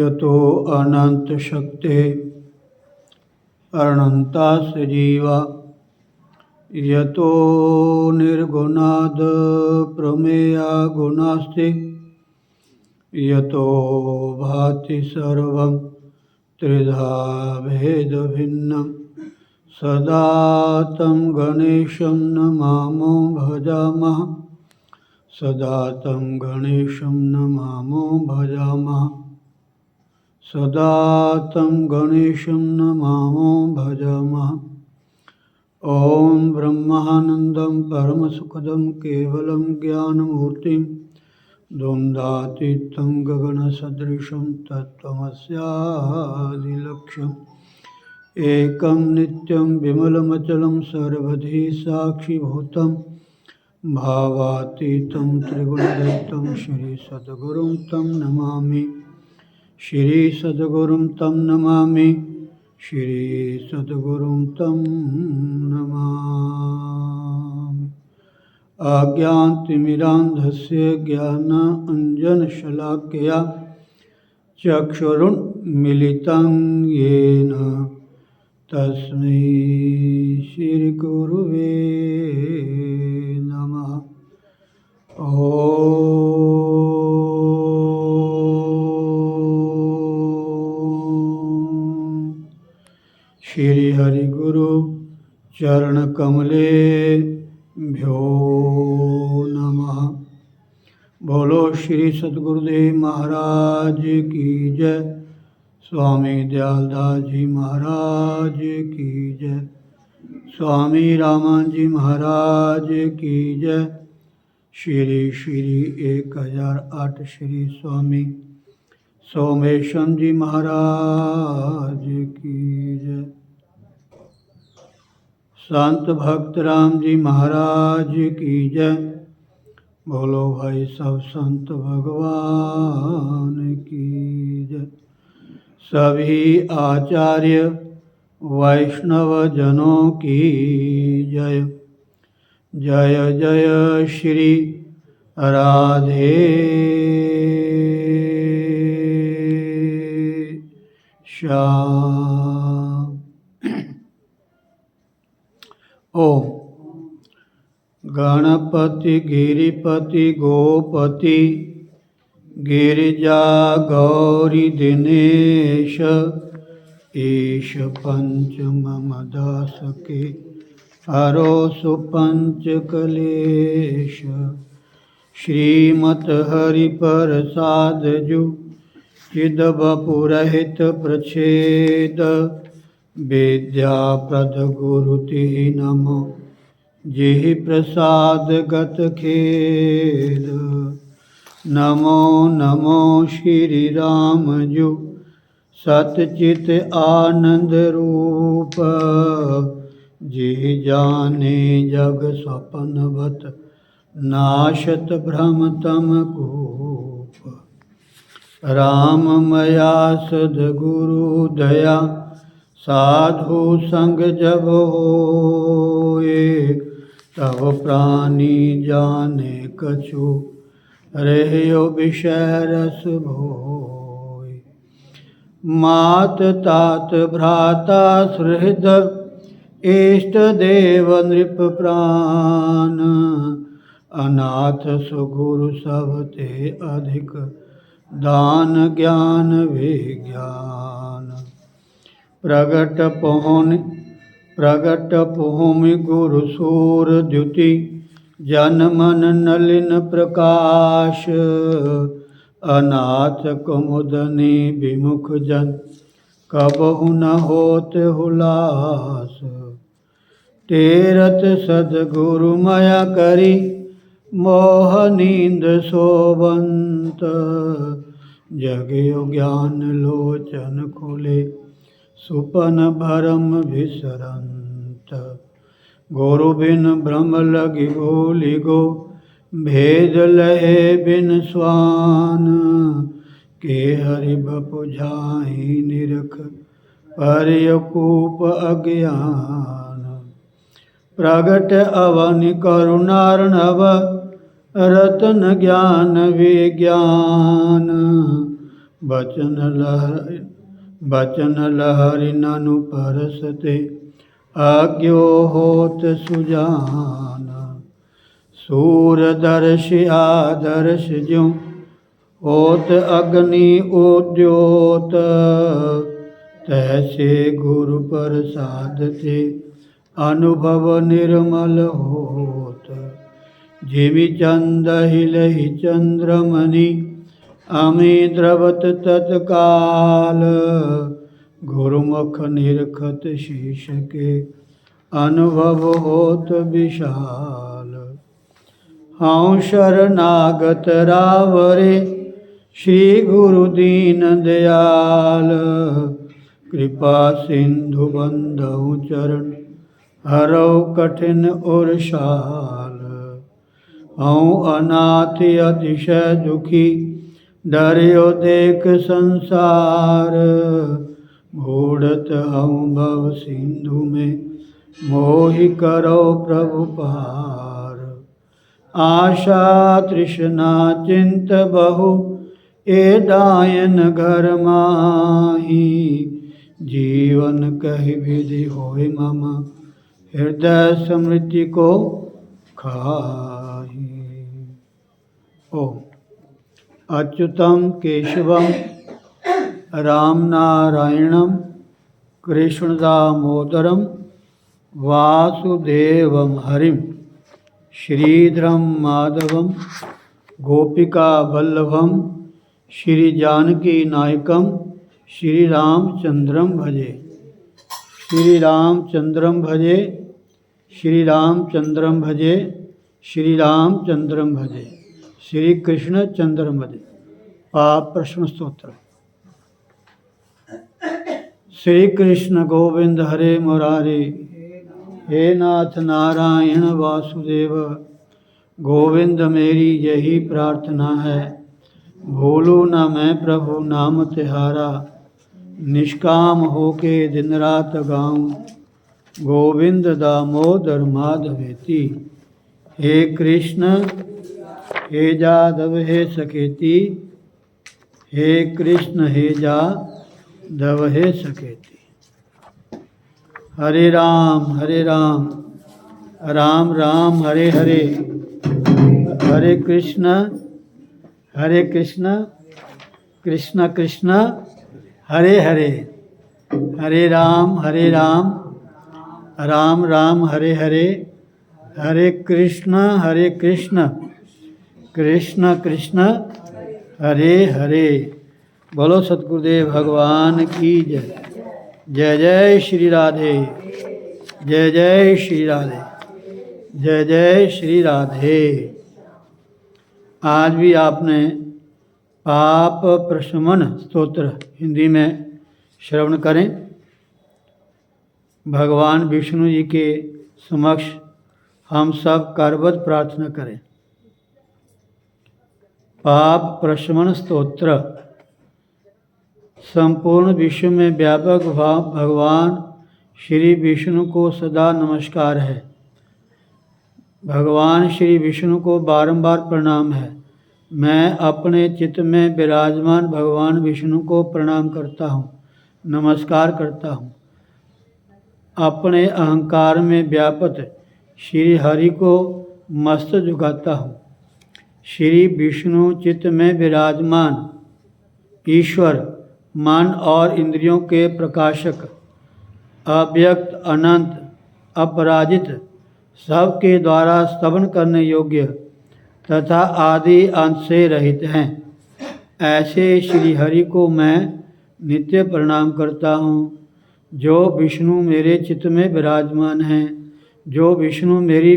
यतो अनंत शक्ति अनंता सजीवा यतो निर्गुणाद प्रमेया गुणास्ति यतो भाति सर्वं त्रिधा भेद भिन्नं सदा तं गणेशं नमामो भजामः सदा तं गणेशं नमामो भजामः सदा तं गणेशं नमामो भजामः। ॐ ब्रह्मानन्दं परमसुखदं केवलं ज्ञानमूर्तिं द्वन्द्वातीतं गगनसदृशं तत्त्वमस्यादिलक्ष्यम् एकं नित्यं विमलमचलं सर्वधी साक्षिभूतं भावातीतं त्रिगुणरहितं श्रीसद्गुरुं तं नमामि श्रीसद्गुरुं तं नमामि श्रीसद्गुरुं तं नमामि। अज्ञानतिमिरान्धस्य ज्ञानाञ्जनशलाकया चक्षुरुन्मीलितं येन तस्मै श्रीगुरुवे नमः। श्री हरि गुरु चरण कमलेभ्यो नमः। बोलो श्री सद्गुरुदेव महाराज की जय। स्वामी दयालदास जी महाराज की जय। स्वामी रामान जी महाराज की जय। श्री श्री 1008 श्री स्वामी सोमेश्वर जी महाराज की जय। संत भक्त राम जी महाराज की जय। बोलो भाई सब संत भगवान की जय। सभी आचार्य वैष्णव जनों की जय। जय जय श्री राधे श्याम। ओम गणपति गिरिपति गोपति गिरिजा गौरी दिनेश ईश पंच मम दास के हरो सुपंच कलेश। श्रीमत हरि प्रसाद जु चिद बपुरहित प्रच्छेद विद्याप्रद गुरुति नमो जिहि प्रसाद गत खेद। नमो नमो श्री राम जु सतचित आनंद रूप। जिहि जाने जग स्वप्नवत नाशत भ्रम तम कूप। राम मया सद्गुरु दया साधु संग जब होए, तब प्राणी जाने कछु रह्यो विषय रस भोए। मात तात भ्राता सुहृद इष्ट देव नृप प्राण, अनाथ सुगुरु सब ते अधिक दान ज्ञान विज्ञान। प्रगट भूमि गुरु सूर द्युति, जन मन नलिन प्रकाश, अनाथ कुमुदनी विमुख जन कबहु न होत हुलास। तेरत सद्गुरु माया करी, मोह नींद सोबंत, जगयो ज्ञान लोचन खुले, सुपन भरम विसरंत। गुरु बिन भ्रम लगी भूलि गो, भेद लहे बिन स्वान, के हरि बपु झाहि निरख, परयकूप अज्ञान। प्रगट अवनि करुणार्णव, रतन ज्ञान विज्ञान, बचन लहरि ननु परसते, अज्ञो होत सुजान। सूरदर्शि आदर्श ज्यों, होत अग्नि उद्योत, तैसे गुरु प्रसाद ते, अनुभव निर्मल होत। जिमि चंद हिलहि चंद्रमणि, अमि द्रवत तत्काल, गुरुमुख निरखत शीश के, अनुभव होत विशाल। हऊँ शरणागत रावरे, श्री गुरु दीन दयाल, कृपा सिंधु बंधु चरण, हरौ कठिन उरसाल। हऊँ अनाथ अतिशय दुखी, डर्यो देख संसार, बूढ़त हऊँ भव सिंधु में, मोहि करो प्रभु पार। आशा तृष्णा चिंत बहु, ए डायन घर माही, जीवन कहि विधि होय मम, हृदय स्मृति को खाही। ओम अच्युतम केशवम राम नारायणम कृष्ण दामोदरम वासुदेवम हरिम, श्रीधरम माधवम गोपिका वल्लभम, श्री जानकी नायकम, श्री रामचंद्रम भजे। श्री रामचंद्रम भजे, श्री रामचंद्रम भजे, श्री रामचंद्रम भजे, श्री कृष्ण चंद्रम भजे। पाप प्रश्न स्तोत्र। श्री कृष्ण गोविंद हरे मुरारे, हे नाथ नारायण वासुदेव, गोविंद मेरी यही प्रार्थना है, भूलूँ न मैं प्रभु नाम तिहारा, निष्काम होके दिन रात गाऊं, गोविंद दामोदर माधवेति। हे कृष्ण हे जादव हे सकेती, हे कृष्ण हे जादव हे सकेती। हरे राम राम राम हरे हरे, हरे कृष्ण कृष्ण कृष्ण हरे हरे, हरे राम राम राम हरे हरे, हरे कृष्ण कृष्ण कृष्ण हरे हरे। बोलो सतगुरुदेव भगवान की जय। जय जय श्री राधे, जय जय श्री राधे, जय जय श्री राधे। आज भी आपने पाप प्रशमन स्तोत्र हिंदी में श्रवण करें। भगवान विष्णु जी के समक्ष हम सब करबद्ध प्रार्थना करें। पाप प्रशमन स्तोत्र। संपूर्ण विश्व में व्यापक भगवान श्री विष्णु को सदा नमस्कार है। भगवान श्री विष्णु को बारंबार प्रणाम है। मैं अपने चित्त में विराजमान भगवान विष्णु को प्रणाम करता हूँ, नमस्कार करता हूँ। अपने अहंकार में व्यापक श्री हरि को मस्तक झुकाता हूँ। श्री विष्णु चित्त में विराजमान ईश्वर, मन और इंद्रियों के प्रकाशक, अव्यक्त, अनंत, अपराजित, सबके द्वारा स्तवन करने योग्य तथा आदि अंत से रहित हैं। ऐसे श्री हरि को मैं नित्य प्रणाम करता हूँ। जो विष्णु मेरे चित्त में विराजमान हैं, जो विष्णु मेरी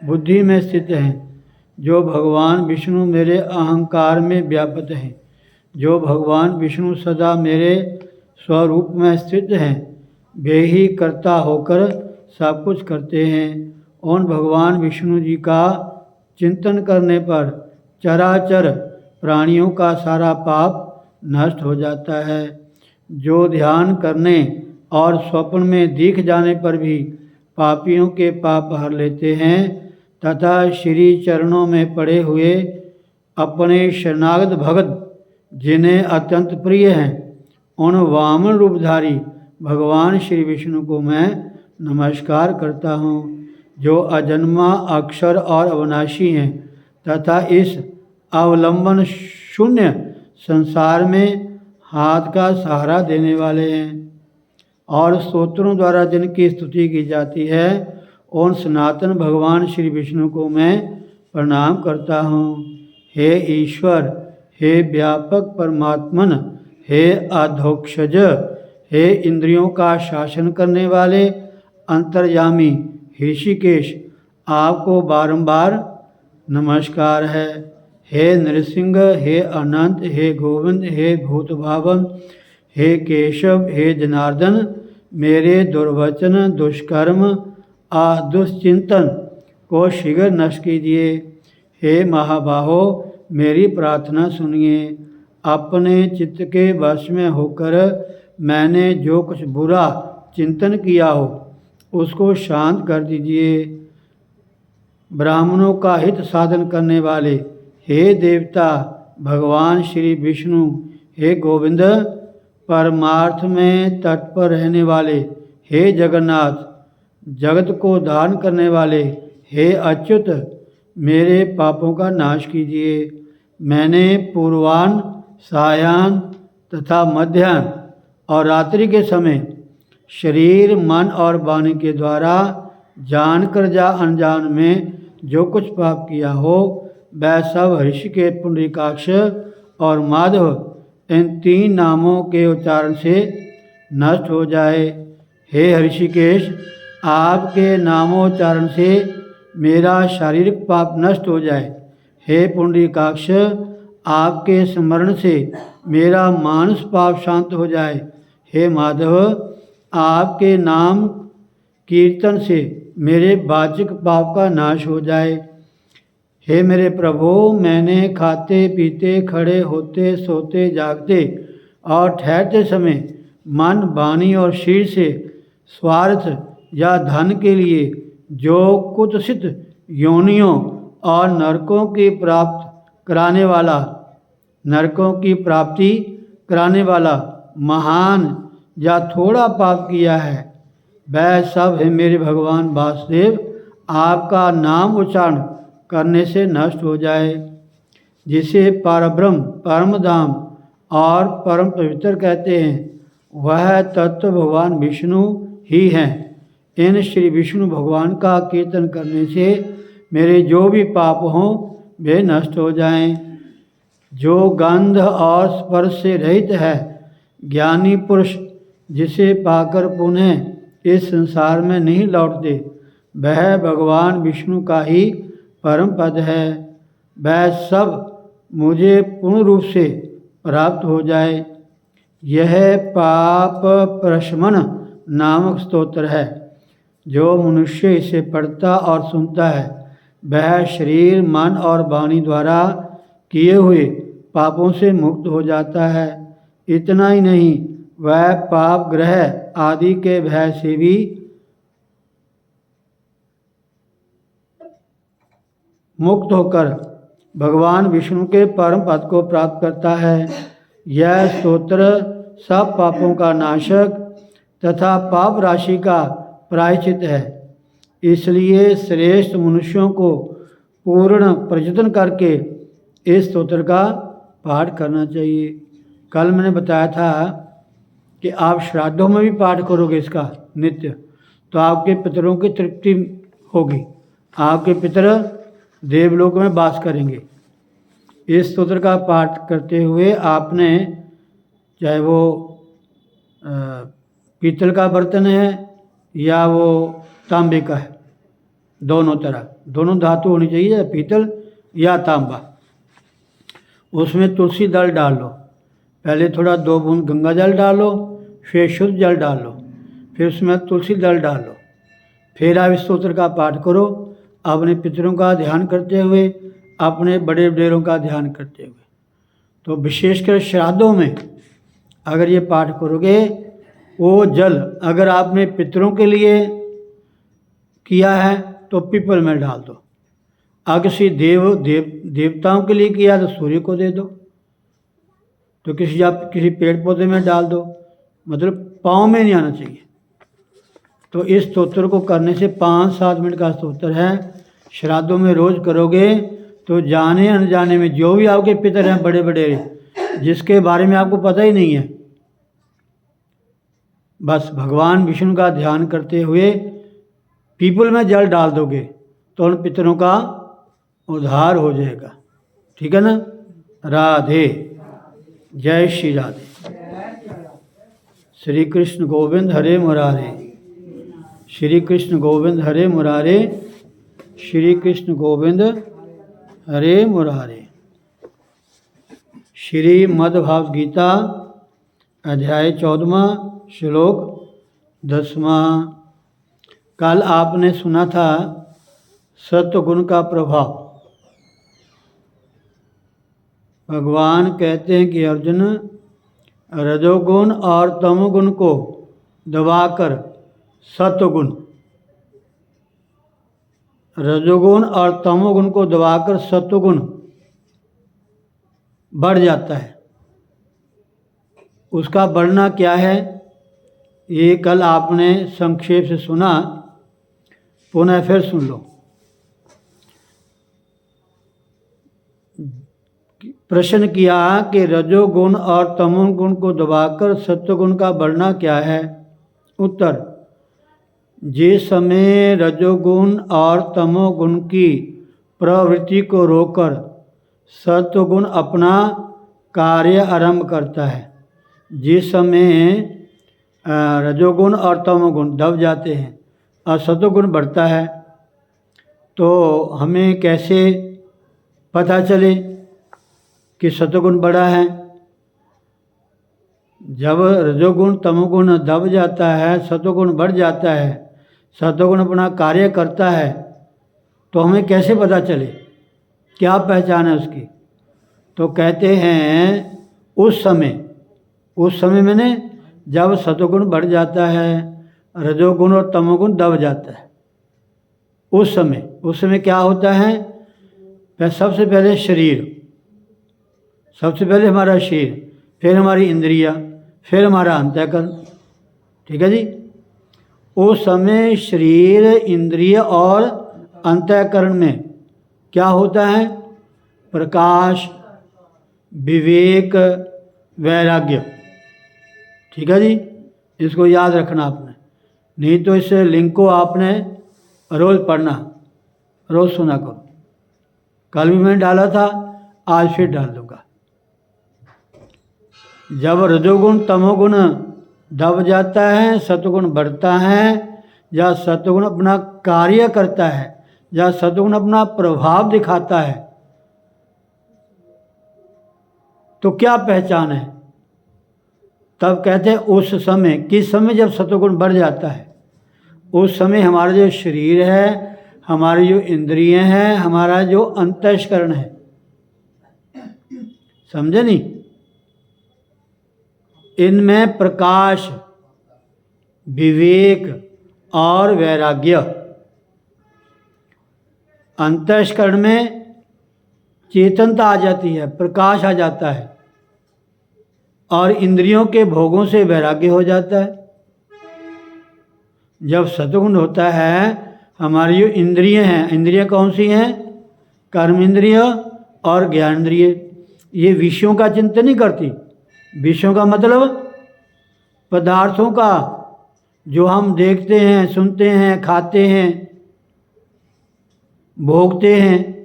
बुद्धि में स्थित हैं, जो भगवान विष्णु मेरे अहंकार में व्याप्त हैं, जो भगवान विष्णु सदा मेरे स्वरूप में स्थित हैं, वे ही कर्ता होकर सब कुछ करते हैं। उन भगवान विष्णु जी का चिंतन करने पर चराचर प्राणियों का सारा पाप नष्ट हो जाता है। जो ध्यान करने और स्वप्न में दिख जाने पर भी पापियों के पाप हर लेते हैं तथा श्री चरणों में पड़े हुए अपने शरणागत भगत जिन्हें अत्यंत प्रिय हैं, उन वामन रूपधारी भगवान श्री विष्णु को मैं नमस्कार करता हूँ, जो अजन्मा, अक्षर और अविनाशी हैं तथा इस अवलंबन शून्य संसार में हाथ का सहारा देने वाले हैं। और स्तोत्रों द्वारा जिनकी स्तुति की जाती है, उन सनातन भगवान श्री विष्णु को मैं प्रणाम करता हूँ। हे ईश्वर, हे व्यापक परमात्मन, हे अधोक्षज, हे इंद्रियों का शासन करने वाले अंतर्यामी ऋषिकेश, आपको बारंबार नमस्कार है। हे नृसिंह, हे अनंत, हे गोविंद, हे भूतभावन, हे केशव, हे जनार्दन, मेरे दुर्वचन, दुष्कर्म, दुश्चिंतन को शीघ्र नष्ट कीजिए। हे महाबाहो, मेरी प्रार्थना सुनिए। अपने चित्त के वश में होकर मैंने जो कुछ बुरा चिंतन किया हो, उसको शांत कर दीजिए। ब्राह्मणों का हित साधन करने वाले हे देवता भगवान श्री विष्णु, हे गोविंद, परमार्थ में तत्पर रहने वाले हे जगन्नाथ, जगत को धारण करने वाले हे अच्युत, मेरे पापों का नाश कीजिए। मैंने पूर्वाह्न, सायाह्न तथा मध्याह्न और रात्रि के समय शरीर, मन और वाणी के द्वारा जानकर या अनजान में जो कुछ पाप किया हो, वह सब ऋषिकेश, पुंडरीकाक्ष और माधव, इन तीन नामों के उच्चारण से नष्ट हो जाए। हे ऋषिकेश, आपके नामोच्चारण से मेरा शारीरिक पाप नष्ट हो जाए। हे पुंडरीकाक्ष, आपके स्मरण से मेरा मानस पाप शांत हो जाए। हे माधव, आपके नाम कीर्तन से मेरे वाचिक पाप का नाश हो जाए। हे मेरे प्रभु, मैंने खाते पीते, खड़े होते, सोते, जागते और ठहरते समय मन, वाणी और शरीर से स्वार्थ या धन के लिए जो कुत्सित योनियों और नरकों की प्राप्ति कराने वाला महान या थोड़ा पाप किया है, वह सब है मेरे भगवान वासुदेव आपका नाम उच्चारण करने से नष्ट हो जाए। जिसे परब्रह्म, परम धाम और परम पवित्र कहते हैं, वह तत्व भगवान विष्णु ही हैं। इन श्री विष्णु भगवान का कीर्तन करने से मेरे जो भी पाप हों वे नष्ट हो जाएं। जो गंध और स्पर्श से रहित है, ज्ञानी पुरुष जिसे पाकर पुनः इस संसार में नहीं लौटते, वह भगवान विष्णु का ही परम पद है। वह सब मुझे पूर्ण रूप से प्राप्त हो जाए। यह पाप प्रशमन नामक स्तोत्र है। जो मनुष्य इसे पढ़ता और सुनता है, वह शरीर, मन और वाणी द्वारा किए हुए पापों से मुक्त हो जाता है। इतना ही नहीं, वह पाप ग्रह आदि के भय से भी मुक्त होकर भगवान विष्णु के परम पद को प्राप्त करता है। यह स्तोत्र सब पापों का नाशक तथा पाप राशि का प्रायश्चित है। इसलिए श्रेष्ठ मनुष्यों को पूर्ण प्रयत्न करके इस स्तोत्र का पाठ करना चाहिए। कल मैंने बताया था कि आप श्राद्धों में भी पाठ करोगे इसका नित्य, तो आपके पितरों की तृप्ति होगी, आपके पितर देवलोक में वास करेंगे। इस स्तोत्र का पाठ करते हुए आपने, चाहे वो पीतल का बर्तन है या वो तांबे का है, दोनों तरह, दोनों धातु होनी चाहिए, पीतल या तांबा, उसमें तुलसी दल डाल लो। पहले थोड़ा 2 बूंद गंगा जल डालो, फिर शुद्ध जल डालो, फिर उसमें तुलसी दल डालो, फिर आप इस स्तोत्र का पाठ करो, अपने पितरों का ध्यान करते हुए, अपने बड़े वडेरों का ध्यान करते हुए। तो विशेषकर श्राद्धों में अगर ये पाठ करोगे, वो जल अगर आपने पितरों के लिए किया है तो पीपल में डाल दो, अगर किसी देवताओं के लिए किया तो सूर्य को दे दो, तो किसी पेड़ पौधे में डाल दो, मतलब पाँव में नहीं आना चाहिए। तो इस स्तोत्र को करने से 5-7 मिनट का स्तोत्र है, श्राद्धों में रोज़ करोगे तो जाने अनजाने में जो भी आपके पितर हैं बड़े बड़े, जिसके बारे में आपको पता ही नहीं है, बस भगवान विष्णु का ध्यान करते हुए पीपल में जल डाल दोगे तो उन पितरों का उद्धार हो जाएगा। ठीक है ना। राधे, जय श्री राधे। श्री कृष्ण गोविंद हरे मुरारे, श्री कृष्ण गोविंद हरे मुरारे, श्री कृष्ण गोविंद हरे मुरारे। श्रीमद्भागवत गीता अध्याय 14 श्लोक 10। कल आपने सुना था सत्वगुण का प्रभाव। भगवान कहते हैं कि अर्जुन, रजोगुण और तमोगुण को दबाकर सत्वगुण, रजोगुण और तमोगुण को दबाकर सत्वगुण बढ़ जाता है। उसका बढ़ना क्या है, ये कल आपने संक्षेप से सुना, पुनः फिर सुन लो। प्रश्न किया कि रजोगुण और तमोगुण को दबाकर सत्वगुण का बढ़ना क्या है। उत्तर, जिस समय रजोगुण और तमोगुण की प्रवृत्ति को रोककर सत्वगुण अपना कार्य आरंभ करता है, जिस समय रजोगुण और तमोगुण दब जाते हैं और सत्वगुण बढ़ता है, तो हमें कैसे पता चले कि सत्वगुण बढ़ा है। जब रजोगुण तमोगुण दब जाता है, सत्वगुण बढ़ जाता है, सत्वगुण अपना कार्य करता है, तो हमें कैसे पता चले, क्या पहचान है उसकी। तो कहते हैं उस समय मैंने जब सत्वगुण बढ़ जाता है, रजोगुण और तमोगुण दब जाता है, उस समय क्या होता है। सबसे पहले सबसे पहले हमारा शरीर, फिर हमारी इंद्रिया, फिर हमारा अंतःकरण। ठीक है जी। उस समय शरीर, इंद्रिय और अंतःकरण में क्या होता है, प्रकाश, विवेक, वैराग्य। ठीक है जी, इसको याद रखना आपने, नहीं तो इस लिंक को आपने रोज़ पढ़ना, रोज़ सुना करो। कल भी मैंने डाला था, आज फिर डाल दूँगा। जब रजोगुण तमोगुण दब जाता है, सत्वगुण बढ़ता है, या सत्वगुण अपना कार्य करता है, या सत्वगुण अपना प्रभाव दिखाता है, तो क्या पहचान है। तब कहते हैं उस समय, किस समय जब सत्वगुण बढ़ जाता है, उस समय हमारा जो शरीर है, हमारी जो इंद्रियां हैं, हमारा जो अंतःकरण है, समझे नहीं, इनमें प्रकाश, विवेक और वैराग्य। अंतःकरण में चेतनता आ जाती है, प्रकाश आ जाता है, और इंद्रियों के भोगों से वैराग्य हो जाता है। जब सतगुण होता है, हमारी जो इंद्रियां हैं, इंद्रियां कौन सी हैं? कर्म इंद्रिय और ज्ञान इंद्रिय। ये विषयों का चिंतन नहीं करती। विषयों का मतलब पदार्थों का, जो हम देखते हैं, सुनते हैं, खाते हैं, भोगते हैं।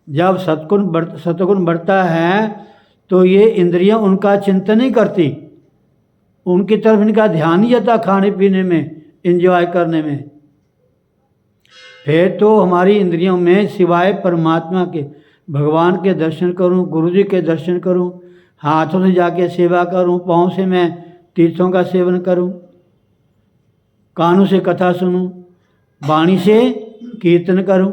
जब सतगुण बढ़ता है तो ये इंद्रियां उनका चिंतन नहीं करती, उनकी तरफ इनका ध्यान नहीं जाता, खाने पीने में, एंजॉय करने में। फिर तो हमारी इंद्रियों में सिवाय परमात्मा के, भगवान के दर्शन करूं, गुरु जी के दर्शन करूं, हाथों से जाके सेवा करूं, पाँव से मैं तीर्थों का सेवन करूं, कानों से कथा सुनूं, वाणी से कीर्तन करूं,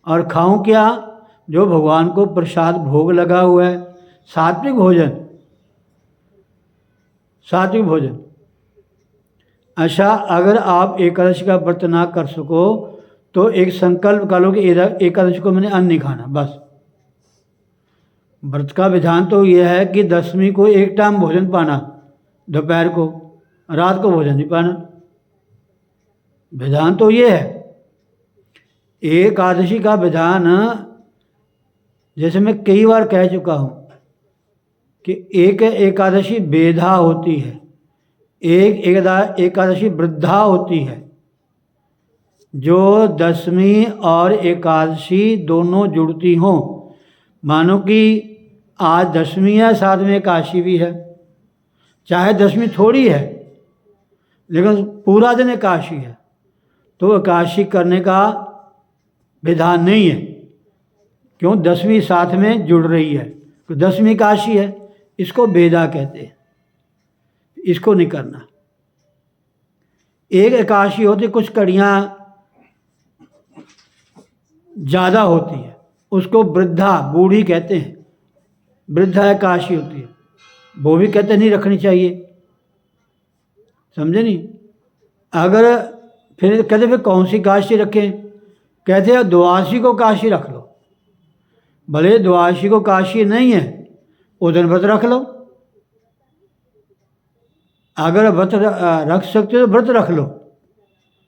और खाऊं क्या? जो भगवान को प्रसाद भोग लगा हुआ है, सात्विक भोजन, सात्विक भोजन। अच्छा, अगर आप एकादशी का व्रत ना कर सको तो एक संकल्प कर लो कि एकादशी को मैंने अन्न नहीं खाना, बस। व्रत का विधान तो यह है कि 10वीं को एक टाइम भोजन पाना, दोपहर को, रात को भोजन नहीं पाना। विधान तो ये है। एकादशी का विधान, जैसे मैं कई बार कह चुका हूँ कि एक एकादशी बेधा होती है, एक एकादशी वृद्धा होती है। जो 10वीं और एकादशी दोनों जुड़ती हों, मानो कि आज 10वीं है, साथ में एकादशी भी है, चाहे 10वीं थोड़ी है लेकिन पूरा दिन एकादशी है, तो एकादशी करने का विधान नहीं है। क्यों? 10वीं साथ में जुड़ रही है, तो 10वीं एकादशी है, इसको बेदा कहते हैं, इसको नहीं करना। एक एकादशी होती, कुछ कड़ियाँ ज़्यादा होती है, उसको वृद्धा, बूढ़ी कहते हैं, वृद्धा एकादशी होती है, वो भी कहते नहीं रखनी चाहिए, समझे नहीं? अगर फिर कहते फिर कौन सी एकादशी रखें? कहते हैं द्वादशी को एकादशी रख लो। भले द्वादशी को एकादशी नहीं है, उस दिन व्रत रख लो। अगर व्रत रख सकते हो तो व्रत रख लो,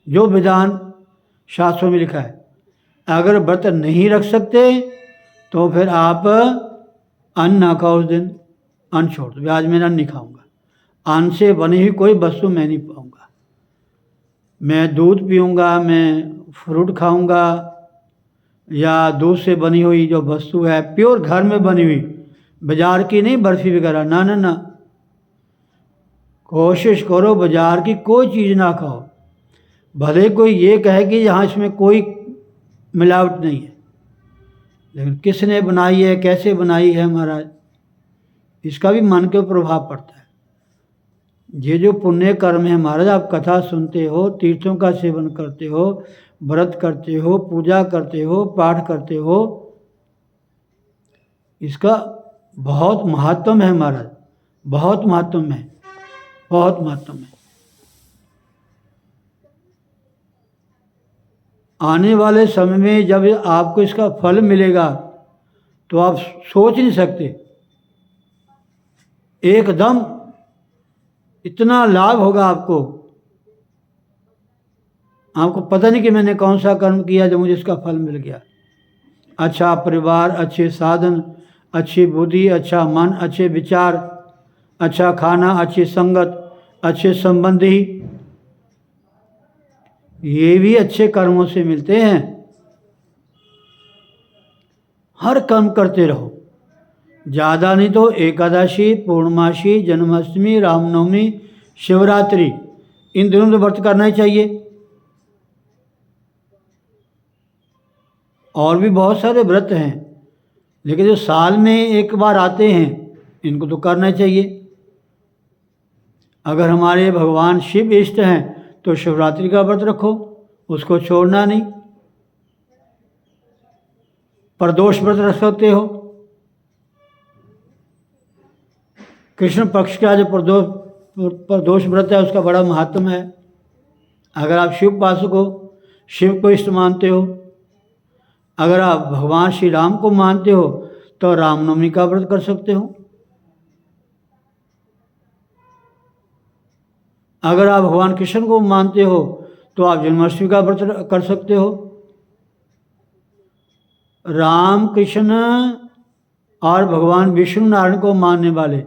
जो विधान शास्त्रों में लिखा है। अगर व्रत नहीं रख सकते तो फिर आप अन्न ना खाओ, उस दिन अन्न छोड़ दो। आज मैं अन्न नहीं खाऊंगा, अन्न से बनी हुई कोई वस्तु मैं नहीं पाऊंगा, मैं दूध पीऊँगा, मैं फ्रूट खाऊंगा, या दूध से बनी हुई जो वस्तु है प्योर घर में बनी हुई, बाजार की नहीं, बर्फी वगैरह, ना ना ना। कोशिश करो बाजार की कोई चीज़ ना खाओ। भले कोई ये कहे कि यहाँ इसमें कोई मिलावट नहीं है, लेकिन किसने बनाई है, कैसे बनाई है महाराज, इसका भी मन के प्रभाव पड़ता है। ये जो पुण्य कर्म है महाराज, आप कथा सुनते हो, तीर्थों का सेवन करते हो, व्रत करते हो, पूजा करते हो, पाठ करते हो, इसका बहुत महत्व है महाराज, बहुत महत्व है, बहुत महत्व है। आने वाले समय में जब आपको इसका फल मिलेगा तो आप सोच नहीं सकते, एकदम इतना लाभ होगा आपको, आपको पता नहीं कि मैंने कौन सा कर्म किया जो मुझे इसका फल मिल गया। अच्छा परिवार, अच्छे साधन, अच्छी बुद्धि, अच्छा मन, अच्छे विचार, अच्छा खाना, अच्छी संगत, अच्छे संबंधी, ये भी अच्छे कर्मों से मिलते हैं। हर कर्म करते रहो, ज़्यादा नहीं तो एकादशी, पूर्णमासी, जन्माष्टमी, रामनवमी, शिवरात्रि, इन दिनों में व्रत करना ही चाहिए। और भी बहुत सारे व्रत हैं, लेकिन जो साल में एक बार आते हैं, इनको तो करना चाहिए। अगर हमारे भगवान शिव इष्ट हैं तो शिवरात्रि का व्रत रखो, उसको छोड़ना नहीं। प्रदोष व्रत रख सकते हो, कृष्ण पक्ष का जो प्रदोष व्रत है उसका बड़ा महात्म है। अगर आप शिव उपासक हो, शिव को इष्ट मानते हो, अगर आप भगवान श्री राम को मानते हो तो रामनवमी का व्रत कर सकते हो। अगर आप भगवान कृष्ण को मानते हो तो आप जन्माष्टमी का व्रत कर सकते हो। राम कृष्ण और भगवान विष्णु नारायण को मानने वाले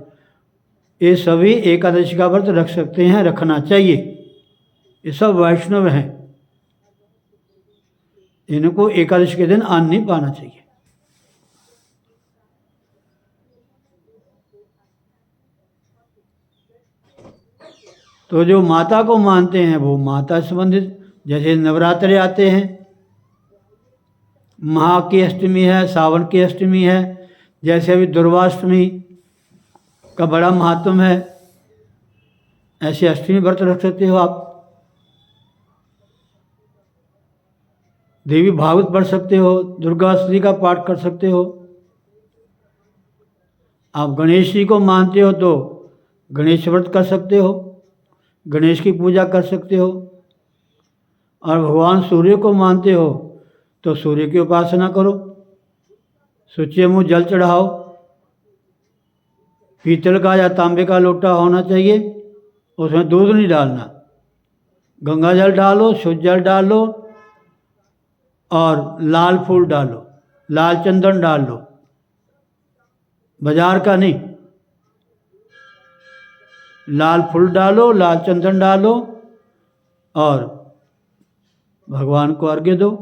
ये सभी एकादशी का व्रत रख सकते हैं, रखना चाहिए। ये सब वैष्णव हैं, इनको एकादशी के दिन अन्न नहीं पाना चाहिए। तो जो माता को मानते हैं वो माता संबंधित, जैसे नवरात्रे आते हैं, महा की अष्टमी है, सावन की अष्टमी है, जैसे अभी दुर्गाष्टमी का बड़ा महात्म है, ऐसे अष्टमी व्रत रख सकते हो आप। देवी भागवत पढ़ सकते हो, दुर्गा स्त्री का पाठ कर सकते हो। आप गणेश जी को मानते हो तो गणेश व्रत कर सकते हो, गणेश की पूजा कर सकते हो। और भगवान सूर्य को मानते हो तो सूर्य की उपासना करो, सूचे मुँह जल चढ़ाओ। पीतल का या तांबे का लोटा होना चाहिए, उसमें दूध नहीं डालना, गंगा जल डालो, शुद्ध जल डालो और लाल फूल डालो, लाल चंदन डाल लो, बाजार का नहीं। लाल फूल डालो, लाल चंदन डालो और भगवान को अर्घ्य दो।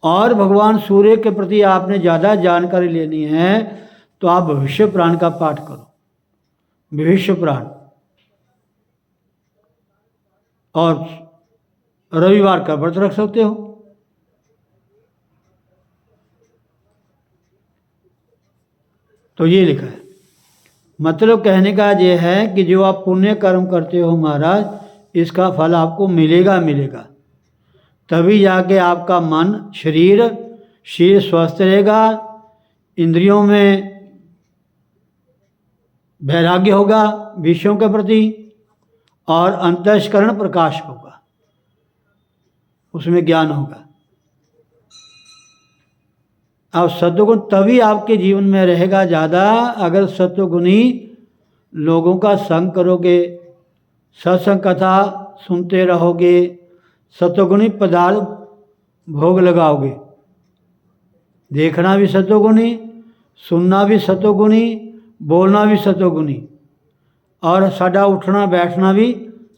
और भगवान सूर्य के प्रति आपने ज़्यादा जानकारी लेनी है तो आप भविष्य पुराण का पाठ करो, भविष्य पुराण। और रविवार का व्रत रख सकते हो। तो ये लिखा है, मतलब कहने का ये है कि जो आप पुण्य कर्म करते हो महाराज, इसका फल आपको मिलेगा मिलेगा। तभी जाके आपका मन, शरीर स्वस्थ रहेगा, इंद्रियों में वैराग्य होगा विषयों के प्रति, और अंतःकरण प्रकाश होगा, उसमें ज्ञान होगा। अब सत्वगुण तभी आपके जीवन में रहेगा ज़्यादा अगर सत्वगुणी लोगों का संग करोगे, सत्संग कथा सुनते रहोगे, सत्वगुणी पदार्थ भोग लगाओगे। देखना भी सत्वगुणी, सुनना भी सत्वगुणी, बोलना भी सत्वगुणी, और साडा उठना बैठना भी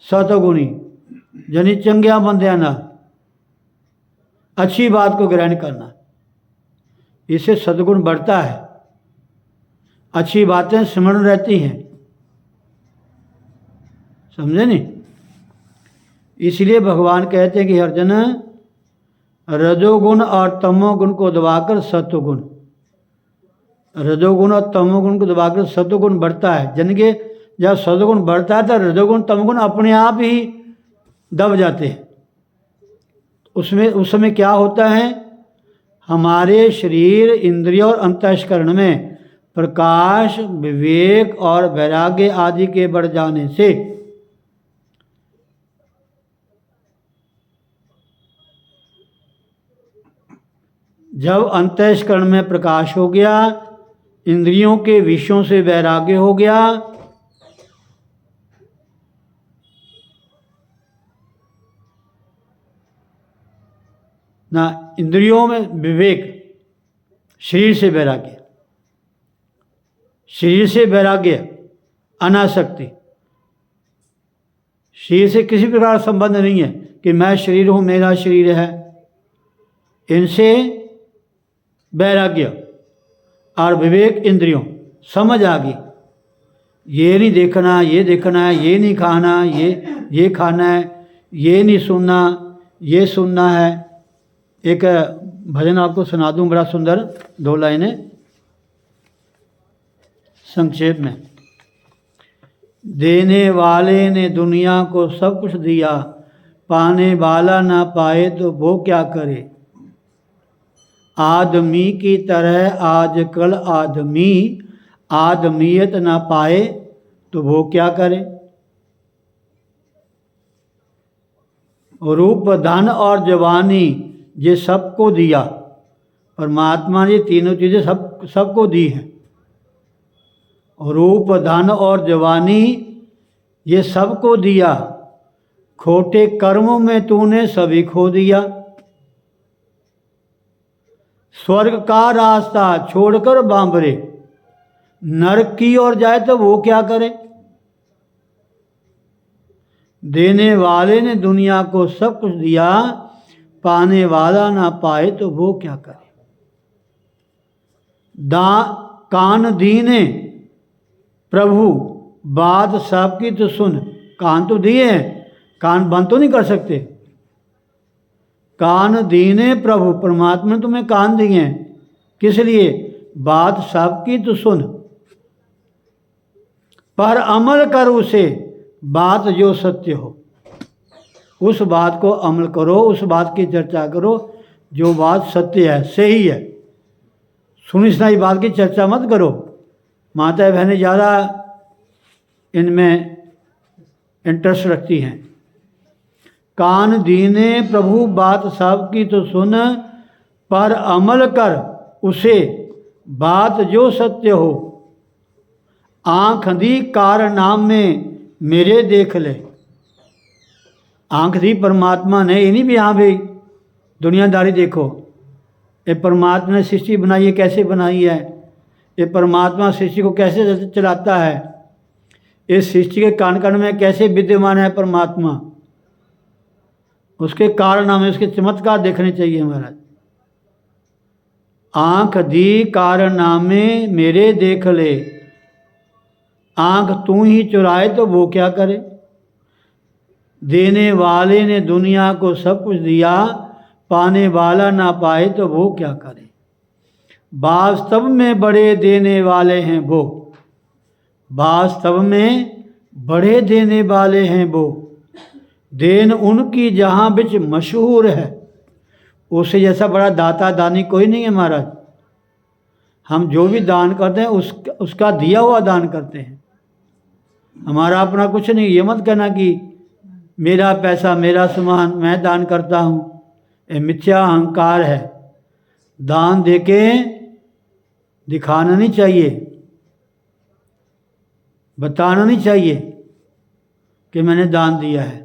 सत्वगुणी। जनी चंगिया बंदियां ना अच्छी बात को ग्रहण करना, इससे सद्गुण बढ़ता है, अच्छी बातें स्मरण रहती हैं। समझे नहीं? इसलिए भगवान कहते हैं कि अर्जुन, रजोगुण और तमोगुण को दबाकर सत्वगुण, रजोगुण और तमोगुण को दबाकर सत्वगुण बढ़ता है। जन के जब सत्वगुण बढ़ता है तो रजोगुण तमोगुण अपने आप ही दब जाते हैं। उसमें उस समय क्या होता है, हमारे शरीर, इंद्रिय और अंतःकरण में प्रकाश, विवेक और वैराग्य आदि के बढ़ जाने से जब अंतःकरण में प्रकाश हो गया, इंद्रियों के विषयों से वैराग्य हो गया, ना इंद्रियों में विवेक, शरीर से वैराग्य, शरीर से वैराग्य, अनासक्ति। शरीर से किसी प्रकार संबंध नहीं है कि मैं शरीर हूँ, मेरा शरीर है। इनसे वैराग्य और विवेक, इंद्रियों, समझ आ गई, ये नहीं देखना, ये देखना है, ये नहीं खाना, ये खाना है, ये नहीं सुनना, ये सुनना है। एक भजन आपको सुना दूं, बड़ा सुंदर, 2 लाइनें संक्षेप में। देने वाले ने दुनिया को सब कुछ दिया, पाने वाला ना पाए तो वो क्या करे। आदमी की तरह आजकल आदमी आदमियत ना पाए तो वो क्या करे। रूप धन और जवानी ये सबको दिया, परमात्मा ने तीनों चीज़ें सबको दी हैं। रूप धन और जवानी ये सबको दिया, खोटे कर्मों में तूने सभी खो दिया। स्वर्ग का रास्ता छोड़कर बांबरे, नरक की ओर जाए तो वो क्या करे। देने वाले ने दुनिया को सब कुछ दिया, पाने वाला ना पाए तो वो क्या करे। कान दीने प्रभु बात सबकी तो सुन। कान तो दिए हैं, कान बंद तो नहीं कर सकते। कान दीने प्रभु, परमात्मा ने तुम्हें कान दिए हैं, किस लिए। बात सबकी तो सुन, पर अमल कर उसे बात जो सत्य हो। उस बात को अमल करो, उस बात की चर्चा करो जो बात सत्य है, सही है। सुनी सुनाई बात की चर्चा मत करो। माता बहनें ज़्यादा इनमें इंटरेस्ट रखती हैं। कान दीने प्रभु बात सबकी तो सुन, पर अमल कर उसे बात जो सत्य हो। आँख दी कारनाम में मेरे देख ले। आँख दी परमात्मा ने, ये नहीं भी हाँ भाई दुनियादारी देखो। ये परमात्मा ने सृष्टि बनाई है, कैसे बनाई है। ये परमात्मा सृष्टि को कैसे चलाता है। इस सृष्टि के कान कान में कैसे विद्यमान है परमात्मा, उसके कारनाम में, उसके चमत्कार देखने चाहिए महाराज। आँख दी कारनामे मेरे देख ले। आँख तू ही चुराए तो वो क्या करे। देने वाले ने दुनिया को सब कुछ दिया, पाने वाला ना पाए तो वो क्या करे। वास्तव में बड़े देने वाले हैं वो, वास्तव में बड़े देने वाले हैं वो। देन उनकी जहाँ बिच मशहूर है, उससे जैसा बड़ा दाता दानी कोई नहीं है महाराज। हम जो भी दान करते हैं उसका दिया हुआ दान करते हैं। हमारा अपना कुछ नहीं। ये मत कहना कि मेरा पैसा मेरा सामान मैं दान करता हूँ, ये मिथ्या अहंकार है। दान देके दिखाना नहीं चाहिए, बताना नहीं चाहिए कि मैंने दान दिया है।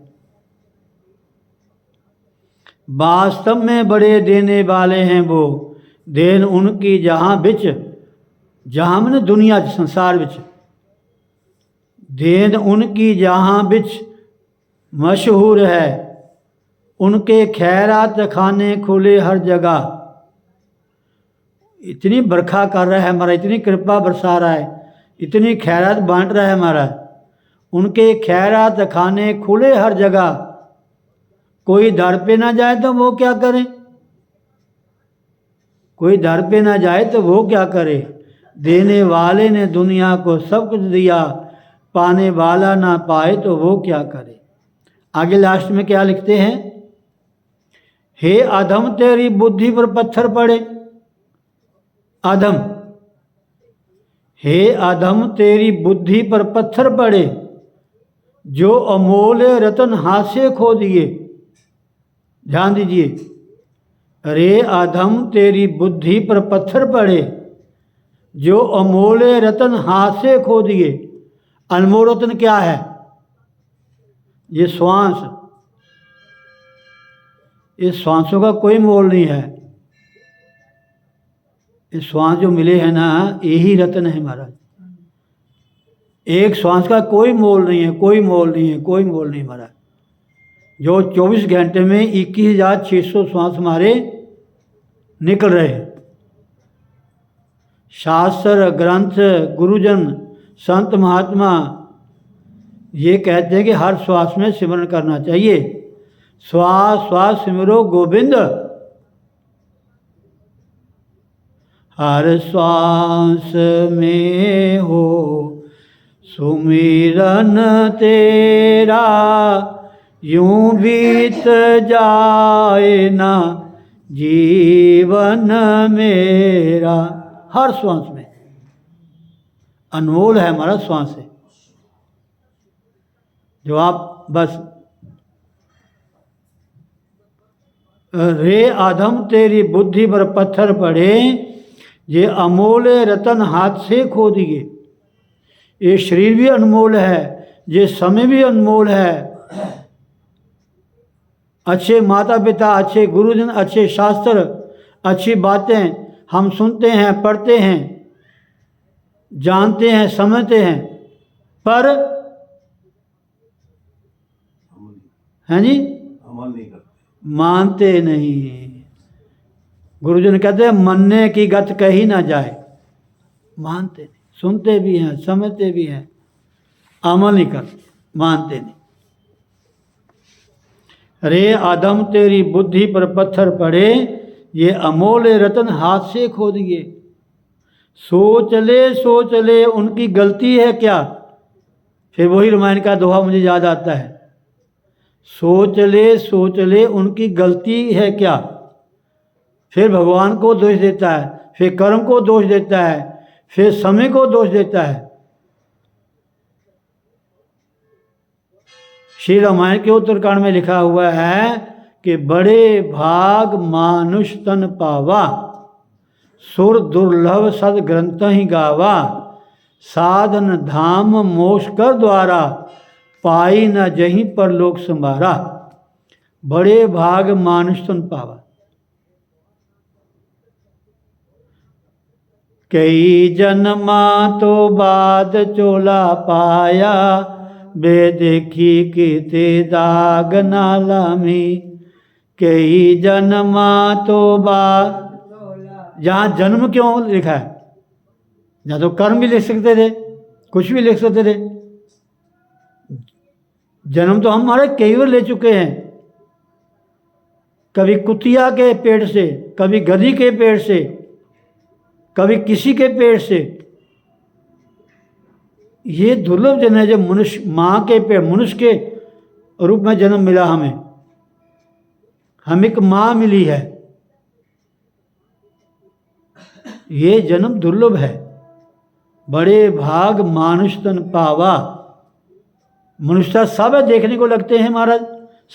वास्तव में बड़े देने वाले हैं वो। देन उनकी जहाँ बिच, जहाँ मैंने दुनिया संसार बिच, देन उनकी जहाँ बिच मशहूर है। उनके खैरात खाने खुले हर जगह। इतनी बरखा कर रहा है हमारा, इतनी कृपा बरसा रहा है, इतनी खैरात बांट रहा है हमारा। उनके खैरात खाने खुले हर जगह। कोई दर पे ना जाए तो वो क्या करे। कोई दर पे ना जाए तो वो क्या करे। देने वाले ने दुनिया को सब कुछ दिया, पाने वाला ना पाए तो वो क्या करे। आगे लास्ट में क्या लिखते हैं। हे अधम तेरी बुद्धि पर पत्थर पड़े। अधम, हे अधम तेरी बुद्धि पर पत्थर पड़े, जो अमोल्य रतन हाथ से खो दिए। ध्यान दीजिए। अरे अधम तेरी बुद्धि पर पत्थर पड़े, जो अमोल्य रतन हाथ से खो दिए। अनमोल रतन क्या है। ये श्वास, इस श्वासों का कोई मोल नहीं है। ये श्वास जो मिले हैं ना, यही रत्न है महाराज। एक श्वास का कोई मोल नहीं है, कोई मोल नहीं है, कोई मोल नहीं महाराज। जो 24 घंटे में 21,600 श्वास हमारे निकल रहे हैं। शास्त्र ग्रंथ गुरुजन संत महात्मा ये कहते हैं कि हर श्वास में सिमरन करना चाहिए। श्वास श्वास सिमरो गोविंद, हर श्वास में हो सुमिरन तेरा, यूं बीत जाए ना जीवन मेरा। हर श्वास में अनमोल है हमारा श्वास है, जो आप बस रे आदम तेरी बुद्धि पर पत्थर पड़े, ये अमोल रतन हाथ से खो दिए। ये शरीर भी अनमोल है, ये समय भी अनमोल है। अच्छे माता पिता, अच्छे गुरुजन, अच्छे शास्त्र, अच्छी बातें हम सुनते हैं, पढ़ते हैं, जानते हैं, समझते हैं, पर हैं जी अमल नहीं करते, मानते नहीं। गुरुजन कहते हैं मनने की गत कही ना जाए, मानते नहीं, सुनते भी हैं, समझते भी हैं, अमल नहीं करते, मानते नहीं। रे आदम तेरी बुद्धि पर पत्थर पड़े, ये अमोल रतन हाथ से खो दिए। सोच ले उनकी गलती है क्या। फिर वही रामायण का दोहा मुझे याद आता है, सोच ले उनकी गलती है क्या। फिर भगवान को दोष देता है, फिर कर्म को दोष देता है, फिर समय को दोष देता है। श्री रामायण के उत्तरकांड में लिखा हुआ है कि बड़े भाग मानुष तन पावा, सुर दुर्लभ सद ग्रंथ ही गावा, साधन धाम मोक्ष कर द्वारा, पाई न जहीं पर लोक संभारा। बड़े भाग मानुष तन पावा। कई जन्मा तो बाद चोला पाया, बेदेखी कीते दाग नाला में। कई जन्मा तो बाद, यहाँ जन्म क्यों लिखा है, या तो कर्म भी लिख सकते थे, कुछ भी लिख सकते थे। जन्म तो हमारे कई बार ले चुके हैं, कभी कुतिया के पेट से, कभी गधी के पेट से, कभी किसी के पेट से। ये दुर्लभ जन्म है जब मनुष्य माँ के पेट, मनुष्य के रूप में जन्म मिला हम एक माँ मिली है। ये जन्म दुर्लभ है। बड़े भाग मानुष तन पावा। मनुष्य सब देखने को लगते हैं महाराज,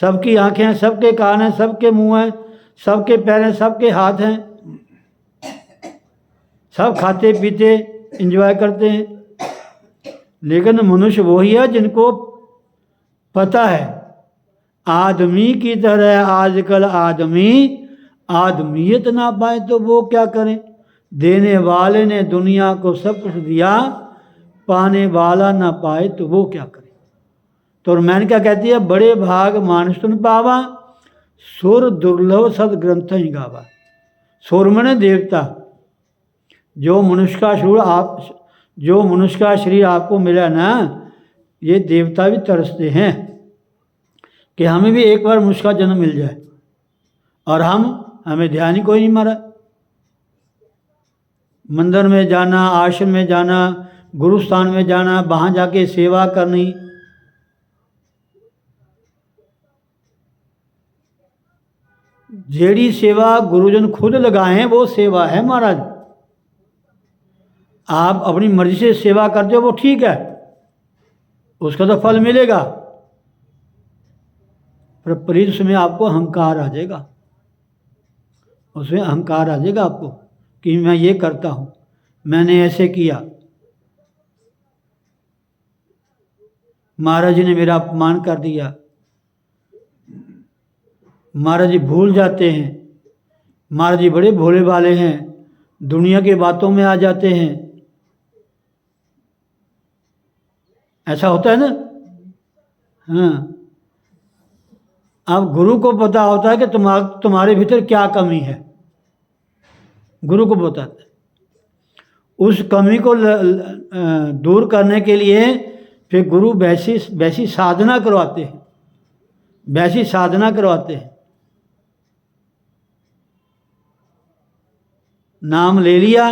सबकी आंखें हैं, सबके कान हैं, सबके मुंह हैं, सबके पैर हैं, सबके हाथ हैं, सब खाते पीते एंजॉय करते हैं। लेकिन मनुष्य वही है जिनको पता है आदमी की तरह आजकल आदमी आदमियत ना पाए तो वो क्या करें। देने वाले ने दुनिया को सब कुछ दिया, पाने वाला ना पाए तो वो क्या करे। तो रामायण क्या कहती है, बड़े भाग मानुष तुन पावा, सुर दुर्लभ सद ग्रंथ ही गावा। सुर मने देवता। जो मनुष्य का शरीर आपको मिला ना, ये देवता भी तरसते हैं कि हमें भी एक बार मनुष्य का जन्म मिल जाए, और हमें ध्यान ही कोई नहीं मारा। मंदिर में जाना, आश्रम में जाना, गुरुस्थान में जाना, वहाँ जाके सेवा करनी, जेड़ी सेवा गुरुजन खुद लगाए वो सेवा है महाराज। आप अपनी मर्जी से सेवा करते हो वो ठीक है, उसका तो फल मिलेगा, पर परित उसमें आपको अहंकार आ जाएगा, उसमें अहंकार आ जाएगा आपको कि मैं ये करता हूँ, मैंने ऐसे किया, महाराज जी ने मेरा अपमान कर दिया। महाराज जी भूल जाते हैं, महाराज जी बड़े भोले भाले हैं, दुनिया की बातों में आ जाते हैं। ऐसा होता है ना। हाँ, अब गुरु को पता होता है कि तुम्हारे भीतर क्या कमी है, गुरु को बताता है। उस कमी को दूर करने के लिए फिर गुरु वैसी साधना करवाते हैं, वैसी साधना करवाते हैं। नाम ले लिया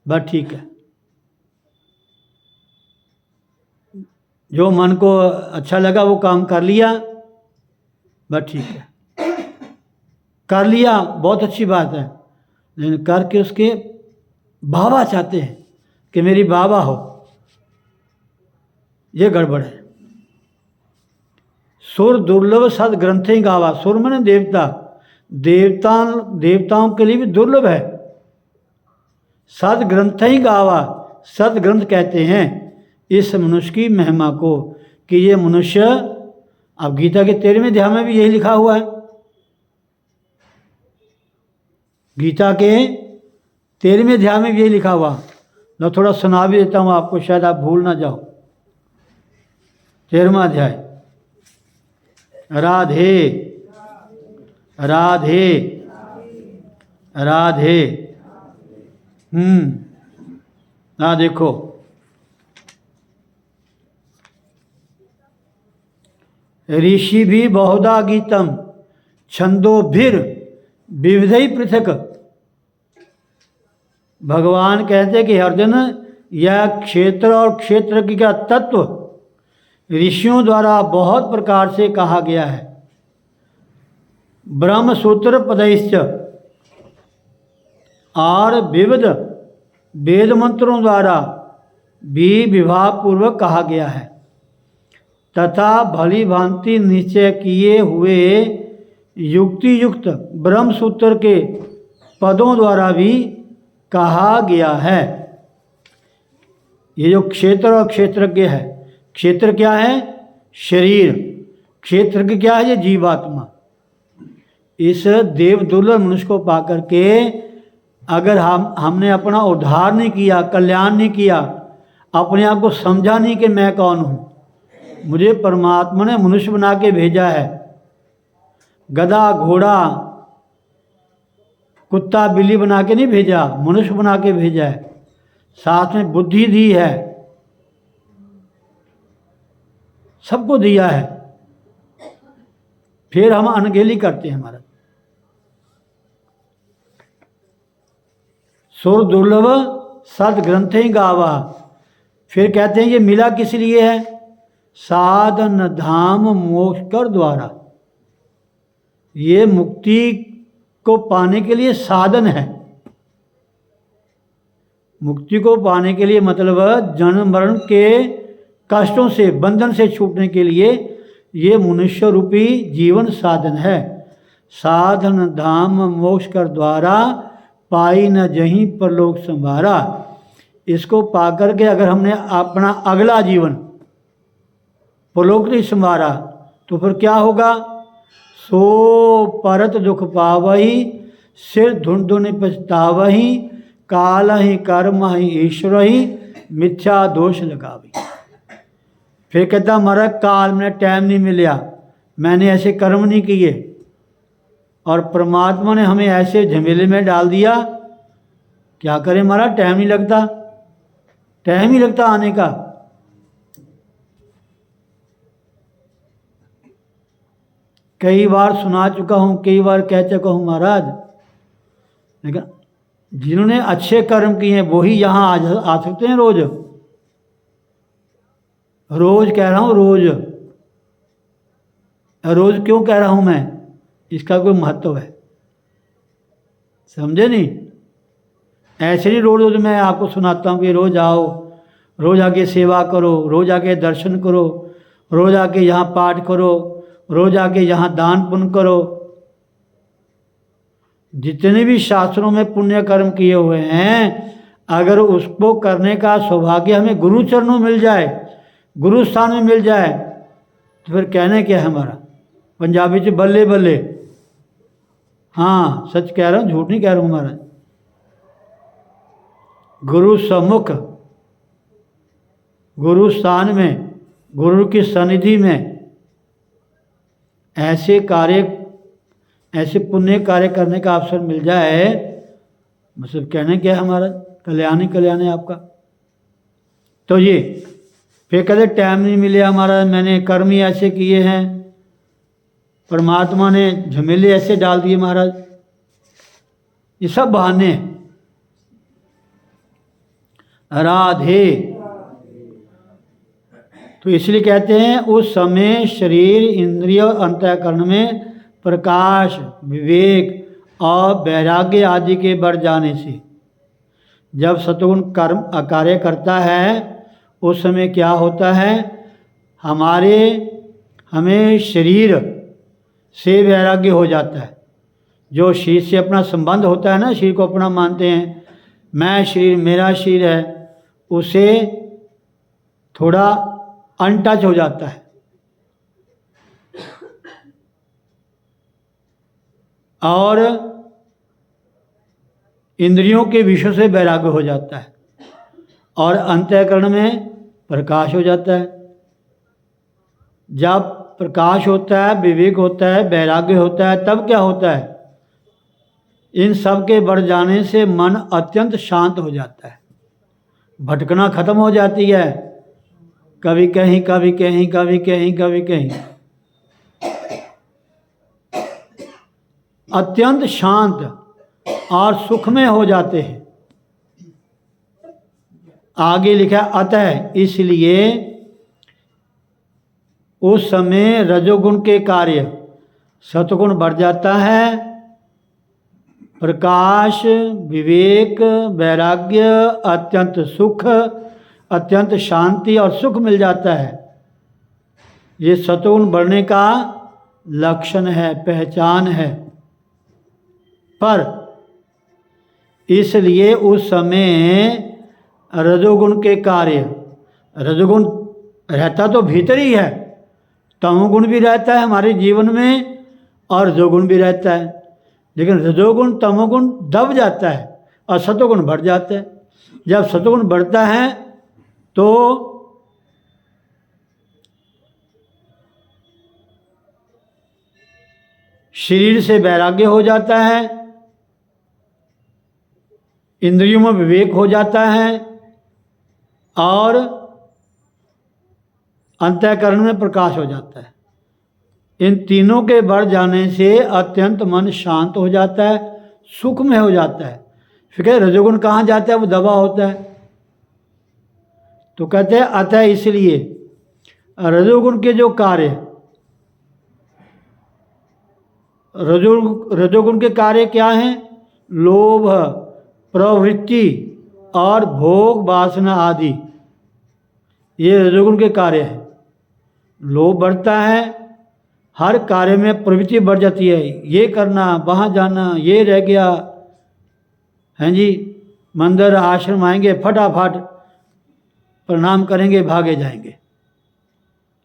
बस ठीक है, जो मन को अच्छा लगा वो काम कर लिया बस ठीक है, कर लिया बहुत अच्छी बात है, लेकिन करके उसके बाबा चाहते हैं कि मेरी बाबा हो, ये गड़बड़ है। सुर दुर्लभ सद ग्रंथे गावा, सुर माने देवता, देवताओं के लिए भी दुर्लभ है। सद ग्रंथ ही गावा, सद ग्रंथ कहते हैं इस मनुष्य की महिमा को, कि ये मनुष्य, अब गीता के 13वें अध्याय में भी यही लिखा हुआ है। गीता के 13वें अध्याय में भी यही लिखा हुआ। मैं थोड़ा सुना भी देता हूँ आपको, शायद आप भूल ना जाओ। 13वां अध्याय। राधे राधे राधे। देखो, ऋषि भी बहुधा गीतम छंदोभिर विविधई पृथक। भगवान कहते कि अर्जुन, यह क्षेत्र और क्षेत्र की का तत्व ऋषियों द्वारा बहुत प्रकार से कहा गया है। ब्रह्म सूत्र पदैश्च, और विविध वेद मंत्रों द्वारा भी विभागपूर्वक कहा गया है, तथा भली भांति निश्चय किए हुए युक्ति युक्त ब्रह्म सूत्र के पदों द्वारा भी कहा गया है। ये जो क्षेत्र और क्षेत्रज्ञ है, क्षेत्र क्या है? शरीर। क्षेत्रज्ञ क्या है? ये जीवात्मा। इस देव दुर्लभ मनुष्य को पाकर के अगर हमने अपना उद्धार नहीं किया, कल्याण नहीं किया, अपने आप को समझा नहीं कि मैं कौन हूँ, मुझे परमात्मा ने मनुष्य बना के भेजा है, गधा घोड़ा कुत्ता बिल्ली बना के नहीं भेजा, मनुष्य बना के भेजा है, साथ में बुद्धि दी है, सबको दिया है, फिर हम अनगेली करते हैं। हमारा सुर दुर्लभ सद ग्रंथे गावा, फिर कहते हैं ये मिला किस लिए है? साधन धाम मोक्ष कर द्वारा। ये मुक्ति को पाने के लिए साधन है। मुक्ति को पाने के लिए मतलब जन्म मरण के कष्टों से, बंधन से छूटने के लिए ये मनुष्य रूपी जीवन साधन है। साधन धाम मोक्ष कर द्वारा पाई न जहीं परलोक संभारा। इसको पाकर के अगर हमने अपना अगला जीवन परलोक नहीं संभारा तो फिर क्या होगा? सो परत दुख पावही, सिर धुन धुन पछतावही, काल ही कर्म ही ईश्वर ही, मिथ्या दोष लगावी। फिर कहता हमारा काल में टाइम नहीं मिला, मैंने ऐसे कर्म नहीं किए, और परमात्मा ने हमें ऐसे झमेले में डाल दिया, क्या करें? हमारा टाइम नहीं लगता, टाइम ही लगता आने का। कई बार सुना चुका हूँ, कई बार कह चुका हूँ महाराज, लेकिन जिन्होंने अच्छे कर्म किए हैं वही यहाँ आ सकते हैं रोज। रोज कह रहा हूँ, रोज। रोज क्यों कह रहा हूँ मैं? इसका कोई महत्व है, समझे नहीं? ऐसे नहीं रोज रोज मैं आपको सुनाता हूँ कि रोज आओ, रोज आके सेवा करो, रोज आके दर्शन करो, रोज आके यहाँ पाठ करो, रोज आके यहाँ दान पुण्य करो। जितने भी शास्त्रों में पुण्य कर्म किए हुए हैं, अगर उसको करने का सौभाग्य हमें गुरु चरणों मिल जाए, गुरु स्थान में मिल जाए, तो फिर कहने क्या है हमारा? पंजाबी से बल्ले बल्ले। हाँ, सच कह रहा हूँ, झूठ नहीं कह रहा हूँ महाराज। गुरु सम्मुख, गुरु स्थान में, गुरु की सनिधि में ऐसे कार्य, ऐसे पुण्य कार्य करने का अवसर मिल जाए, मतलब कहने क्या है हमारा? कल्याण ही कल्याण है आपका। तो ये फिर कहते टाइम नहीं मिले हमारा, मैंने कर्म ही ऐसे किए हैं, परमात्मा ने झमेले ऐसे डाल दिए महाराज। ये सब बहाने हैं। राधे। तो इसलिए कहते हैं उस समय शरीर इंद्रिय अंतःकरण में प्रकाश, विवेक और वैराग्य आदि के बढ़ जाने से जब सतुगुण कर्म कार्य करता है, उस समय क्या होता है? हमें शरीर से वैराग्य हो जाता है। जो शरीर से अपना संबंध होता है ना, शरीर को अपना मानते हैं, मैं शरीर, मेरा शरीर है, उसे थोड़ा अनटच हो जाता है। और इंद्रियों के विषयों से वैराग्य हो जाता है और अंतःकरण में प्रकाश हो जाता है। जब प्रकाश होता है, विवेक होता है, वैराग्य होता है, तब क्या होता है? इन सब के बढ़ जाने से मन अत्यंत शांत हो जाता है, भटकना खत्म हो जाती है, कभी कहीं कभी कहीं कभी कहीं कभी कहीं, अत्यंत शांत और सुख में हो जाते हैं। आगे लिखा अतः, इसलिए उस समय रजोगुण के कार्य सतगुण बढ़ जाता है, प्रकाश, विवेक, वैराग्य, अत्यंत सुख, अत्यंत शांति और सुख मिल जाता है। ये सतगुण बढ़ने का लक्षण है, पहचान है। पर इसलिए उस समय रजोगुण के कार्य, रजोगुण रहता तो भीतर ही है, तमोगुण भी रहता है हमारे जीवन में और रजोगुण भी रहता है, लेकिन रजोगुण तमोगुण दब जाता है और सतोगुण बढ़ जाता है। जब सतोगुण बढ़ता है तो शरीर से वैराग्य हो जाता है, इंद्रियों में विवेक हो जाता है और अंतःकरण में प्रकाश हो जाता है। इन तीनों के बढ़ जाने से अत्यंत मन शांत हो जाता है, सुख में हो जाता है। फिर कहते रजोगुण कहाँ जाता है? वो दबा होता है। तो कहते हैं अतः इसलिए रजोगुण के जो कार्य, रजोगुण के कार्य क्या हैं? लोभ, प्रवृत्ति और भोग वासना आदि, ये रजोगुण के कार्य है। लोभ बढ़ता है, हर कार्य में प्रवृत्ति बढ़ जाती है, ये करना, वहाँ जाना, ये रह गया, हैं जी, मंदिर आश्रम आएंगे, फटाफट प्रणाम करेंगे, भागे जाएंगे।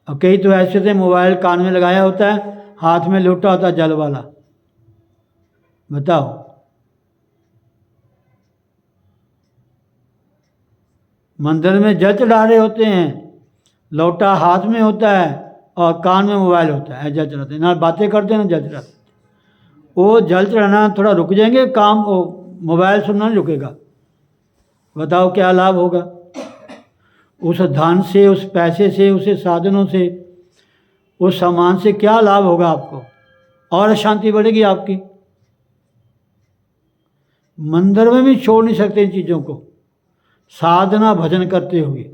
अब कई तो ऐसे थे मोबाइल कान में लगाया होता है, हाथ में लोटा होता है जल वाला, बताओ। मंदिर में जल चढ़ा रहे होते हैं, लोटा हाथ में होता है और कान में मोबाइल होता है, जल चढ़ाते हैं, ना बातें करते हैं ना जल चढ़ाते। वो जल चढ़ाना थोड़ा रुक जाएंगे, काम वो मोबाइल सुनना नहीं रुकेगा। बताओ क्या लाभ होगा? उस धन से, उस पैसे से, उस साधनों से, उस सामान से क्या लाभ होगा आपको? और अशांति बढ़ेगी आपकी। मंदिर में भी छोड़ नहीं सकते इन चीज़ों को, साधना भजन करते हुए।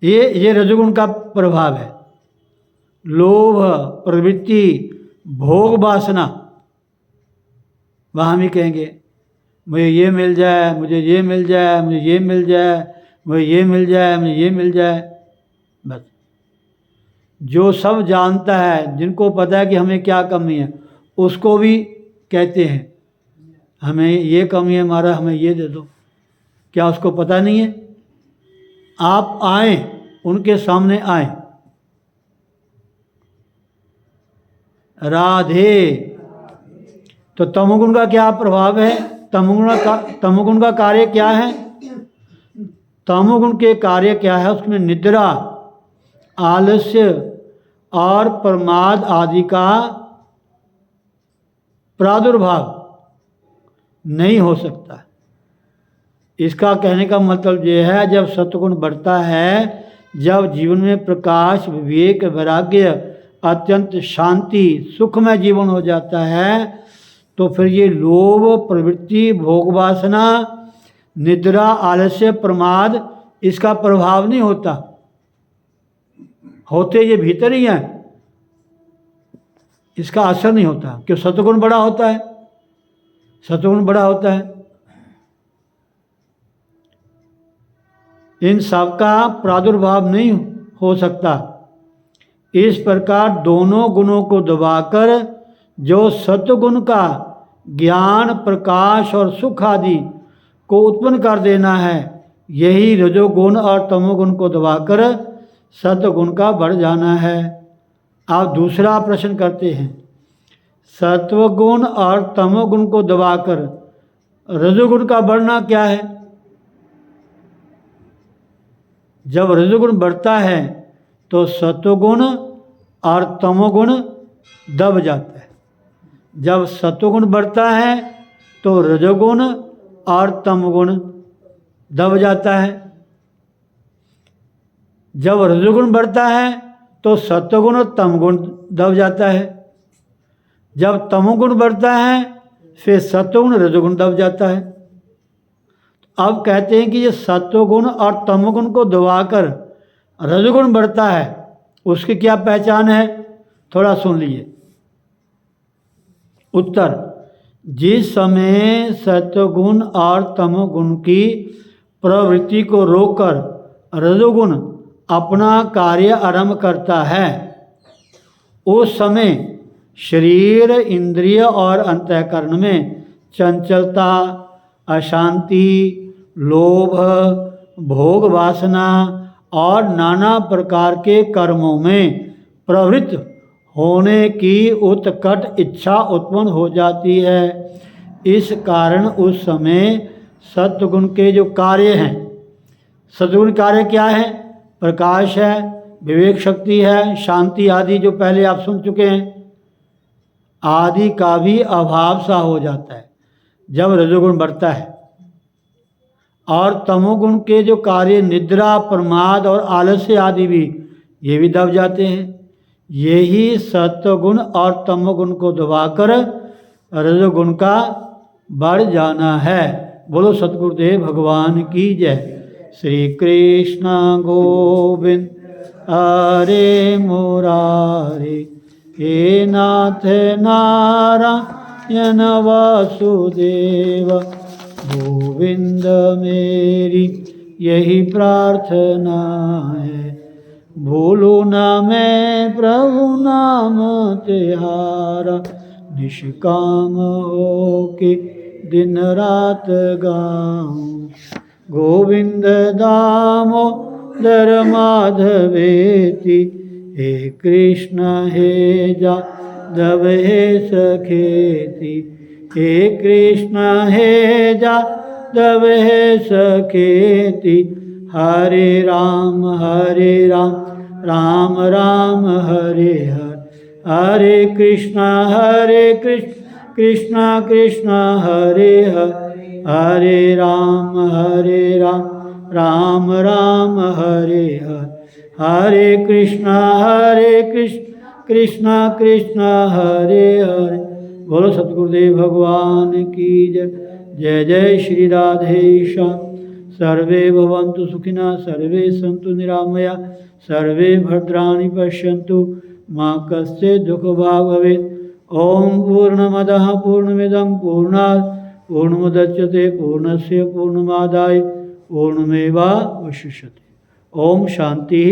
ये रजोगुण का प्रभाव है। लोभ, प्रवृत्ति, भोग वासना, वहाँ भी कहेंगे मुझे ये मिल जाए, मुझे ये मिल जाए, मुझे ये मिल जाए, मुझे ये मिल जाए, मुझे ये मिल जाए। बस जो सब जानता है, जिनको पता है कि हमें क्या कमी है, उसको भी कहते हैं हमें ये कमी है हमारा, हमें ये दे दो। क्या उसको पता नहीं है? आप आए, उनके सामने आए, राधे। तो तमोगुण का क्या प्रभाव है? तमोगुण का कार्य क्या है? तमोगुण के कार्य क्या है? उसमें निद्रा, आलस्य और प्रमाद आदि का प्रादुर्भाव नहीं हो सकता। इसका कहने का मतलब ये है, जब सत्वगुण बढ़ता है, जब जीवन में प्रकाश, विवेक, वैराग्य, अत्यंत शांति, सुखमय जीवन हो जाता है, तो फिर ये लोभ, प्रवृत्ति, भोग वासना, निद्रा, आलस्य, प्रमाद, इसका प्रभाव नहीं होता। होते ये भीतर ही हैं, इसका असर नहीं होता। क्यों? सत्वगुण बड़ा होता है, सत्वगुण बड़ा होता है। इन सब का प्रादुर्भाव नहीं हो सकता। इस प्रकार दोनों गुणों को दबाकर जो सत्वगुण का ज्ञान, प्रकाश और सुख आदि को उत्पन्न कर देना है, यही रजोगुण और तमोगुण को दबाकर सत्वगुण का बढ़ जाना है। आप दूसरा प्रश्न करते हैं, सत्वगुण और तमोगुण को दबाकर रजोगुण का बढ़ना क्या है? जब रजोगुण बढ़ता है तो सत्वगुण और तमोगुण दब जाता है। जब सत्वगुण बढ़ता है तो रजोगुण और तमोगुण दब जाता है। जब रजोगुण बढ़ता है तो सत्वगुण और तमगुण दब जाता है। जब तमोगुण बढ़ता है फिर सत्वगुण रजोगुण दब जाता है। अब कहते हैं कि ये सत्वगुण और तमोगुण को दबाकर रजोगुण बढ़ता है, उसकी क्या पहचान है? थोड़ा सुन लीजिए। उत्तर, जिस समय सत्वगुण और तमोगुण की प्रवृत्ति को रोककर रजोगुण अपना कार्य आरंभ करता है, उस समय शरीर, इंद्रिय और अंतःकरण में चंचलता, अशांति, लोभ, भोग वासना और नाना प्रकार के कर्मों में प्रवृत्त होने की उत्कट इच्छा उत्पन्न हो जाती है। इस कारण उस समय सत्वगुण के जो कार्य हैं, सत्वगुण कार्य क्या है? प्रकाश है, विवेक शक्ति है, शांति आदि जो पहले आप सुन चुके हैं, आदि का भी अभाव सा हो जाता है जब रजोगुण बढ़ता है। और तमोगुण के जो कार्य, निद्रा, प्रमाद और आलस्य आदि भी, ये भी दब जाते हैं। यही सत्वगुण और तमोगुण को दबाकर रजोगुण का बढ़ जाना है। बोलो सतगुरुदेव भगवान की जय। श्री कृष्ण गोविंद हरे मुरारे, हे नाथ नारायण वासुदेव, गोविंद मेरी यही प्रार्थना है। भूलू न मैं प्रभु नाम तिहारा, निष्काम हो के दिन रात गाऊं। गोविंद दामोदर माधवेति, हे कृष्ण हे जादव हे सखेति, हे कृष्ण हे जादव हे सखेति। हरे राम राम राम हरे हरे, हरे कृष्ण कृष्ण कृष्ण हरे हरे, हरे राम राम राम हरे हरे, हरे कृष्ण कृष्ण कृष्ण हरे हरे। बोलो सतगुरुदेव भगवान की जय। जय जय श्री राधेश्याम। सर्वे भवन्तु सुखिनः, सर्वे सन्तु निरामया, सर्वे भद्राणि पश्यन्तु, मा कश्चित् दुःखभाग् भवेत्। ओम पूर्णमदः पूर्णमिदं पूर्णात् पूर्णमुदच्यते, पूर्णस्य पूर्णमादाय पूर्णमेवावशिष्यते। ओम शांति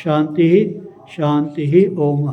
शांति शांति। ओम।